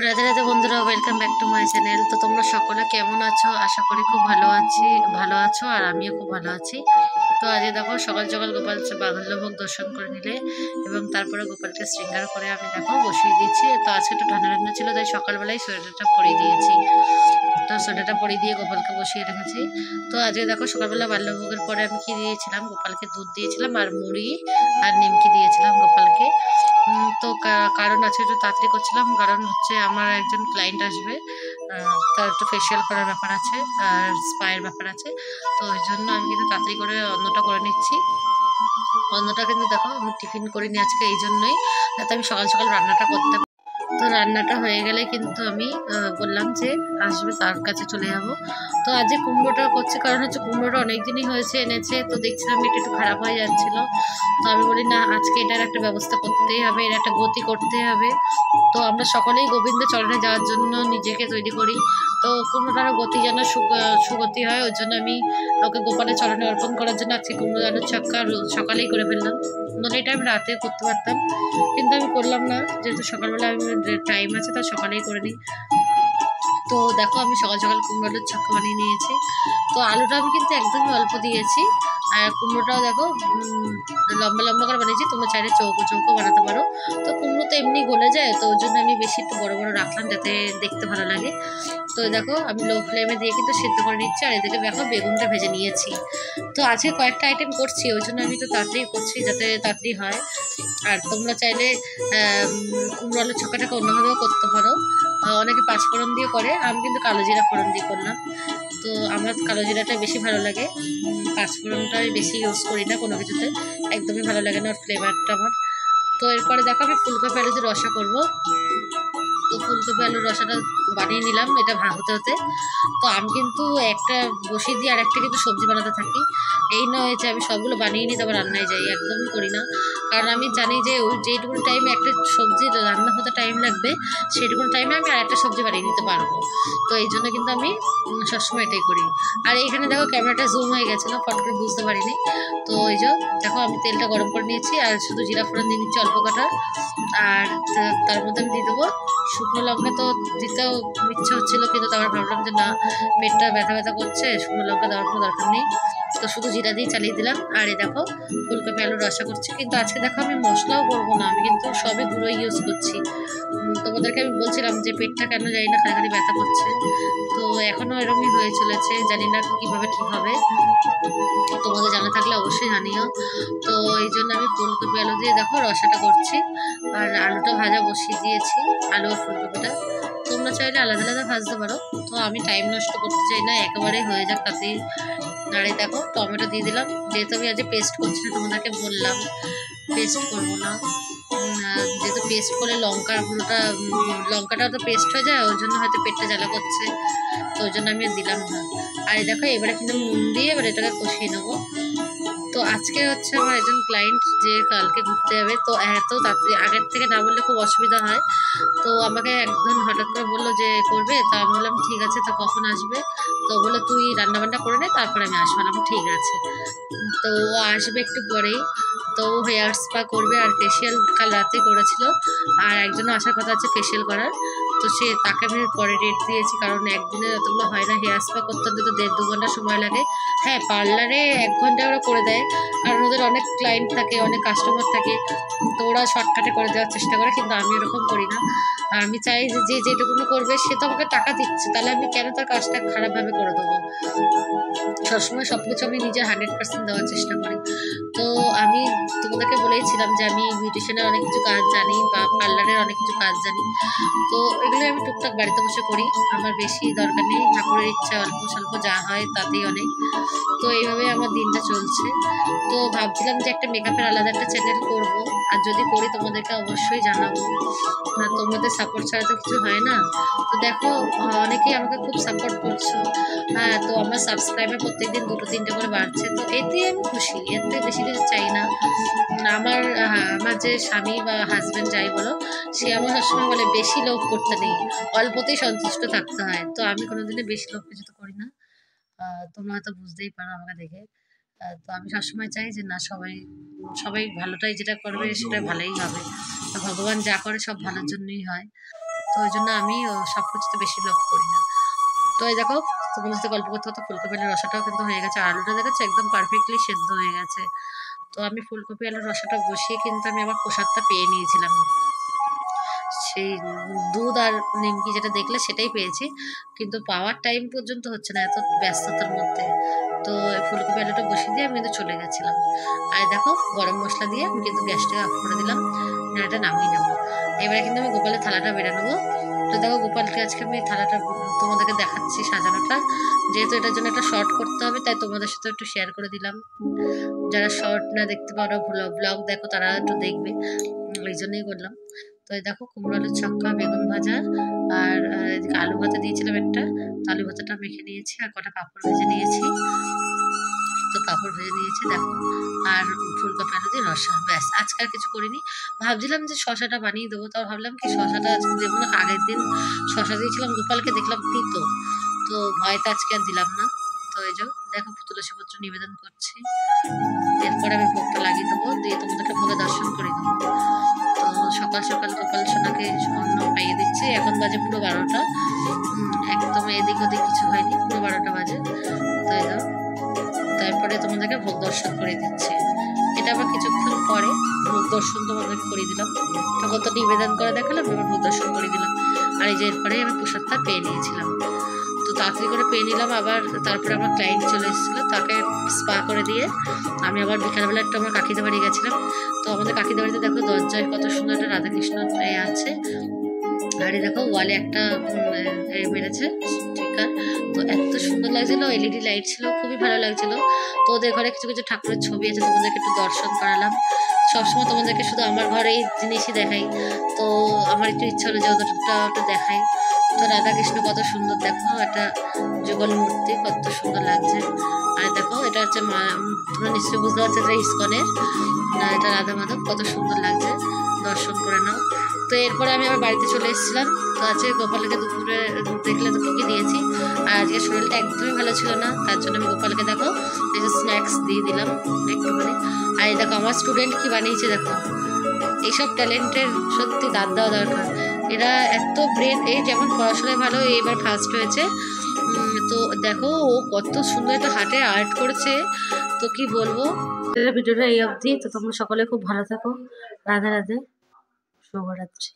রাধে রাধে বন্ধুরা, welcome back to my channel. তো তোমরা সকলে কেমন আছো? আশা করি খুব ভালো আছো, আর আমিও খুব ভালো আছি। তো আজকে দেখো সকাল সকাল গোপাল বাল্যভোগ দর্শন করে নিলে এবং তারপরে গোপালকে শৃঙ্গার করে আমি দেখো বসিয়ে দিয়েছি। তো আজকে একটু ঠান্ডা ঠান্ডা ছিল, তাই সকালবেলায় সোয়েটারটা পরিয়ে দিয়েছি। তো সোয়েটারটা পরিয়ে দিয়ে গোপালকে বসিয়ে রেখেছি। তো আজকে দেখো সকালবেলা বাল্যভোগের পরে আমি কি দিয়েছিলাম, গোপালকে দুধ দিয়েছিলাম আর মুড়ি আর নিমকি দিয়েছিলাম গোপালকে। তো কারণ আছে, একটু তাড়াতাড়ি করছিলাম, কারণ হচ্ছে আমার একজন ক্লায়েন্ট আসবে। তার একটু ফেসিয়াল করার ব্যাপার আছে আর স্পায়ের ব্যাপার আছে। তো ওই জন্য আমি কিন্তু তাড়াতাড়ি করে অন্যটা করে নিচ্ছি। অন্যটা কিন্তু দেখো আমি টিফিন করিনি আজকে, এই জন্যই, যাতে আমি সকাল সকাল রান্নাটা করতে পারি। তো রান্নাটা হয়ে গেলে কিন্তু আমি বললাম যে আসবে তার কাছে চলে যাব। তো আজ যে কুমড়োটা করছি, কারণ হচ্ছে কুমড়োটা অনেক দিনই হয়েছে এনেছে, তো দেখছিলাম এটা একটু খারাপ হয়ে যাচ্ছিল। তো আমি বলি না, আজকে এটার একটা ব্যবস্থা করতেই হবে, এর একটা গতি করতে হবে। তো আমরা সকলেই গোবিন্দ চরণে যাওয়ার জন্য নিজেকে তৈরি করি। তো কুমড়োটারও গতি যেন সুগতি হয়, ওই জন্য আমি ওকে গোপালের চরণে অর্পণ করার জন্য আজকে কুমড়ো আলুর ছক্কা সকালেই করে ফেললাম। নইলে এটা আমি রাতে করতে পারতাম, কিন্তু আমি করলাম না, যেহেতু সকালবেলা আমি টাইম আছে, তার সকালেই করে নিই। তো দেখো আমি সকাল সকাল কুমড়ো আলুর ছক্কা বানিয়ে নিয়েছি। তো আলুটা আমি কিন্তু একদমই অল্প দিয়েছি, আর কুমড়োটাও দেখো লম্বা লম্বা করে বানিয়েছি, তোমরা চাইলে চৌকো চৌকো বানাতে পারো। তো কুমড়ো তো এমনি গলে যায়, তো ওই জন্য আমি বেশি একটু বড় বড় রাখলাম, যাতে দেখতে ভালো লাগে। তো দেখো আমি লো ফ্লেমে দিয়ে কিন্তু সিদ্ধ করে নিচ্ছি, আর এদিকে দেখো বেগুনটা ভেজে নিয়েছি। তো আজকে কয়েকটা আইটেম করছি, ওই জন্য আমি তো তাড়াতাড়ি করছি, যাতে তাড়াতাড়ি হয়। আর তোমরা চাইলে কুমড়ো আলুর ছক্কাটাকে অন্যভাবেও করতে পারো। অনেকে পাঁচফোড়ন দিয়ে করে, আমি কিন্তু কালো জিরা ফোড়ন দিয়ে করলাম। তো আমার কালো জিরাটা বেশি ভালো লাগে, পাঁচফোড়নটাই বেশি ইউজ করি না কোনো কিছুতে, একদমই ভালো লাগে না ওর ফ্লেভারটা আমার। তো এরপরে দেখো আমি ফুলকপি আলু যে রসা করবো। তো ফুলকপি আলুর রসাটা বানিয়ে নিলাম, এটা হতে হতে। তো আমি কিন্তু একটা বসিয়ে দিই আর একটা কিন্তু সবজি বানাতে থাকি। এই নয় যে আমি সবগুলো বানিয়ে নিই তারপর রান্নায় যাই, একদমই করি না। কারণ আমি জানি যে ওই যেটুকুনি টাইমে একটা সবজি রান্না হতে টাইম লাগবে, সেটুকুনি টাইমে আমি আর একটা সবজি বানিয়ে নিতে পারবো। তো এই জন্য কিন্তু আমি সবসময় এটাই করি। আর এইখানে দেখো ক্যামেরাটা জুম হয়ে গেছিলো, ফট করে বুঝতে পারিনি। তো এই যে দেখো আমি তেলটা গরম করে নিয়েছি, আর শুধু জিরা ফোড়ন দিয়ে নিচ্ছি অল্প কটা। আর তার মধ্যে আমি দিয়ে দেবো শুকনো লঙ্কা। তো দিতেও ইচ্ছে হচ্ছিলো, কিন্তু তারপর ভাবলাম যে না, পেটটা ব্যথা ব্যথা করছে, শুকনো লঙ্কা দেওয়ার কোনো দরকার নেই। তো শুধু জিরা দিয়ে চালিয়ে দিলাম। আর এই দেখো ফুলকপি আলুর রসা করছি, কিন্তু আজকে দেখো আমি মশলাও করবো না, আমি কিন্তু সবই গুঁড়ো ইউজ করছি। তোমাদেরকে আমি বলছিলাম যে পেটটা কেন জানি না খালি খালি ব্যথা করছে, তো এখনও এরকমই হয়ে চলেছে, জানি না কীভাবে ঠিক হবে। তোমাদের জানা থাকলে অবশ্যই জানিও। তো এই জন্য আমি ফুলকপি আলু দিয়ে দেখো রসাটা করছি, আর আলুটা ভাজা বসিয়ে দিয়েছি, আলু আর ফুলকপিটা। তোমরা চাইলে আলাদা আলাদা ভাজতে পারো, তো আমি টাইম নষ্ট করতে চাই না, একেবারেই হয়ে যাক তাতেই। নাড়ে দেখো টমেটো দিয়ে দিলাম, যেহেতু আমি আজ পেস্ট করছি না, তোমাদেরকে বললাম পেস্ট করবো না। যেহেতু পেস্ট করলে লঙ্কার গুঁড়োটা লঙ্কাটাও তো পেস্ট হয়ে যায়, ওই জন্য হয়তো পেটটা জ্বালা করছে, তো ওই জন্য আমি দিলাম না। আর দেখো এবারে কিন্তু নুন দিয়ে এবার এটাকে কষিয়ে নেবো। তো আজকে হচ্ছে আমার একজন ক্লায়েন্ট যে কালকে ঘুরতে যাবে, তো এত তাড়াতাড়ি আগের থেকে না বললে খুব অসুবিধা হয়। তো আমাকে একজন হঠাৎ করে বললো যে করবে, তা আমি বললাম ঠিক আছে, তো কখন আসবে? তো বলে তুই রান্নাবান্না করে নে, তারপরে আমি আসবো। আমি ঠিক আছে। তো ও আসবে একটু পরেই। তো ও হেয়ার স্পা করবে, আর ফেসিয়াল কাল রাতে করেছিল, আর একজনও আসার কথা আছে ফেসিয়াল করার। তো তাকে আমি পরে ডেট দিয়েছি, কারণ একদিনে যতগুলো হয় না, হেয়ার স্পা করতে তো 1.5-2 ঘন্টা সময় লাগে। হ্যাঁ, পার্লারে 1 ঘন্টা ওরা করে দেয়, কারণ ওদের অনেক ক্লায়েন্ট থাকে, অনেক কাস্টমার থাকে, তো ওরা শর্টকাটে করে দেওয়ার চেষ্টা করে, কিন্তু আমি এরকম করি না। আর আমি চাই যে যেটুকুনি করবে সে তো আমাকে টাকা দিচ্ছে, তাহলে আমি কেন তার কাজটা খারাপভাবে করে দেবো? সবসময় সব কিছু আমি নিজের 100% দেওয়ার চেষ্টা করি। তো আমি তোমাদেরকে বলেইছিলাম যে আমি বিউটিশিয়ানের অনেক কিছু কাজ জানি, বা পার্লারের অনেক কিছু কাজ জানি। তো এগুলো আমি টুকটাক বাড়িতে বসে করি, আমার বেশি দরকার নেই, ঠাকুরের ইচ্ছা অল্প স্বল্প যা হয় তাতেই অনেক। তো এইভাবে আমার দিনটা চলছে। তো ভাবছিলাম যে একটা মেকআপের আলাদা একটা চ্যানেল করব, আর যদি করি তোমাদেরকে অবশ্যই জানাবো। না, তোমাদের সাপোর্ট ছাড়া তো কিছু হয় না। তো দেখো অনেকেই আমাকে খুব সাপোর্ট করছো। হ্যাঁ, তো আমার সাবস্ক্রাইবার প্রত্যেকদিন 2-3টে করে বাড়ছে, তো এতে আমি খুশি, এর থেকে বেশি কিছু চাই না। আমার আমার যে স্বামী বা হাজব্যান্ড যাই বলো, সে আমার সবসময় বলে বেশি লোভ করতে নেই, অল্পতেই সন্তুষ্ট থাকতে হয়। তো আমি কোনোদিনই বেশি লোভ কিছু তো করি না। তোমরা হয়তো বুঝতেই পারো আমাকে দেখে। তো আমি সবসময় চাই যে না, সবাই সবাই ভালোটাই যেটা করবে সেটা ভালোই হবে। তো ভগবান যা করে সব ভালোর জন্যই হয়। তো ওই জন্য আমি সব কিছুতে বেশি লোভ করি না। তো এই দেখো তোমাদের সাথে গল্প করতে করতে ফুলকপি আলুর রসাটাও কিন্তু হয়ে গেছে, আলুটা দেখেছো একদম পারফেক্টলি সেদ্ধ হয়ে গেছে। তো আমি ফুলকপি আলুর রসাটা বসিয়ে কিন্তু আমি আবার প্রসাদটা পেয়ে নিয়েছিলাম, সেই দুধ আর নিমকি যেটা দেখলে সেটাই পেয়েছি, কিন্তু পাওয়ার টাইম পর্যন্ত হচ্ছে না এত ব্যস্ততার মধ্যে। তো ফুলকপি আলুটা বসিয়ে দিয়ে আমি কিন্তু চলে গেছিলাম। আর দেখো গরম মশলা দিয়ে আমি কিন্তু গ্যাসটাকে অফ করে দিলাম, এটা নামিয়ে নেবো। এবারে কিন্তু আমি গোপালের থালাটা বেড়ে নেবো। তো দেখো গোপালকে আজকে আমি থালাটা তোমাদেরকে দেখাচ্ছি সাজানোটা, যেহেতু এটার জন্য একটা শর্ট করতে হবে তাই তোমাদের সাথে একটু শেয়ার করে দিলাম। যারা শর্ট না দেখতে পারো ব্লগ দেখো তারা একটু দেখবে, এই জন্যই করলাম। তো এই দেখো কুমড়ো আলুর ছক্কা, বেগুন ভাজা, আর এদিকে আলু ভাজা দিয়েছিলাম একটা, তো আলু ভাজাটা মেখে নিয়েছি, আর কটা পাঁপড় ভেজে নিয়েছি। তো পাঁপড় ভেজে নিয়েছি দেখো, আর ফুলকপি আলু দিয়ে রসা, ব্যাস আজকে আর কিছু করিনি। ভাবছিলাম যে শশাটা বানিয়ে দেবো, তাও ভাবলাম কি শশাটা আজকে দেবো না, আগের দিন শশা দিয়েছিলাম গোপালকে, দেখলাম তিতো, তো ভয়টা আজকে আর দিলাম না। তো এই যে দেখো তুলসী পত্র নিবেদন করছি, এরপরে আমি ভোগটা লাগিয়ে দেবো, দিয়ে তোমাদেরকে ভোগে দর্শন করে দেবো। তো সকাল সকাল গোপাল সোনাকে অন্ন পাইয়ে দিচ্ছি, এখন বাজে পুরো 12টা, একদম এদিক ওদিক কিছু হয়নি, পুরো 12টা বাজে। তো এই দাও, তারপরে তোমাদেরকে ভোগ দর্শন করে দিচ্ছি, এটা আবার কিছুক্ষণ পরে ভোগ দর্শন তোমাদেরকে করে দিলাম। তখন তো নিবেদন করে দেখালাম, এবার ভোগ দর্শন করে দিলাম। আর এই যে এরপরে আমি প্রসাদটা পেয়ে নিয়েছিলাম, তো তাড়াতাড়ি করে পেয়ে নিলাম। আবার তারপরে আমার ক্লায়েন্ট চলে এসেছিলো, তাকে স্পা করে দিয়ে আমি আবার বিকালবেলা একটু আমার কাকিদের বাড়ি গেছিলাম। তো আমাদের কাকিদের বাড়িতে দেখো দরজায় কত সুন্দর একটা রাধাকৃষ্ণ আছে, আর এই দেখো ওয়ালে একটা মেরেছে স্টিকার, তো এত সুন্দর লাগছিল, এলইডি লাইট ছিল, খুবই ভালো লাগছিল। তো ওদের ঘরে কিছু কিছু ঠাকুরের ছবি আছে, তোমাদেরকে একটু দর্শন করালাম। সবসময় তোমাদেরকে শুধু আমার ঘরে এই জিনিসই দেখাই, তো আমার একটু ইচ্ছা হলো যে ওদেরটা একটু দেখাই। তো রাধাকৃষ্ণ কত সুন্দর, দেখো একটা যুগল মূর্তি, কত সুন্দর লাগছে। আর দেখো এটা হচ্ছে তোমরা নিশ্চয়ই বুঝতে পারছো এটা ইস্কনের, এটা রাধা মাধব, কত সুন্দর লাগছে, দর্শন করে নাও। তো এরপরে আমি আবার বাড়িতে চলে এসেছিলাম। তো আজকে গোপালকে দুপুরে দেখলে তো কি দিয়েছি, আর আজকে শরীরটা একদমই ভালো ছিল না, তার জন্য আমি গোপালকে দেখো এই যে স্ন্যাক্স দিয়ে দিলাম একটুখানি। আর এই দেখো আমার স্টুডেন্ট কি বানিয়েছে দেখো, এইসব ট্যালেন্টের সত্যি দাঁত দেওয়া দরকার, এরা এত ব্রেন, এই যেমন পড়াশোনায় ভালো, এইবার ফার্স্ট হয়েছে। তো দেখো ও কত সুন্দর একটা হার্টে আর্ট করেছে, তো কি বলবো। ভিডিওটা এই অবধি, তো তোমরা সকলে খুব ভালো থাকো, রাধে রাধে, শুভরাত্রি।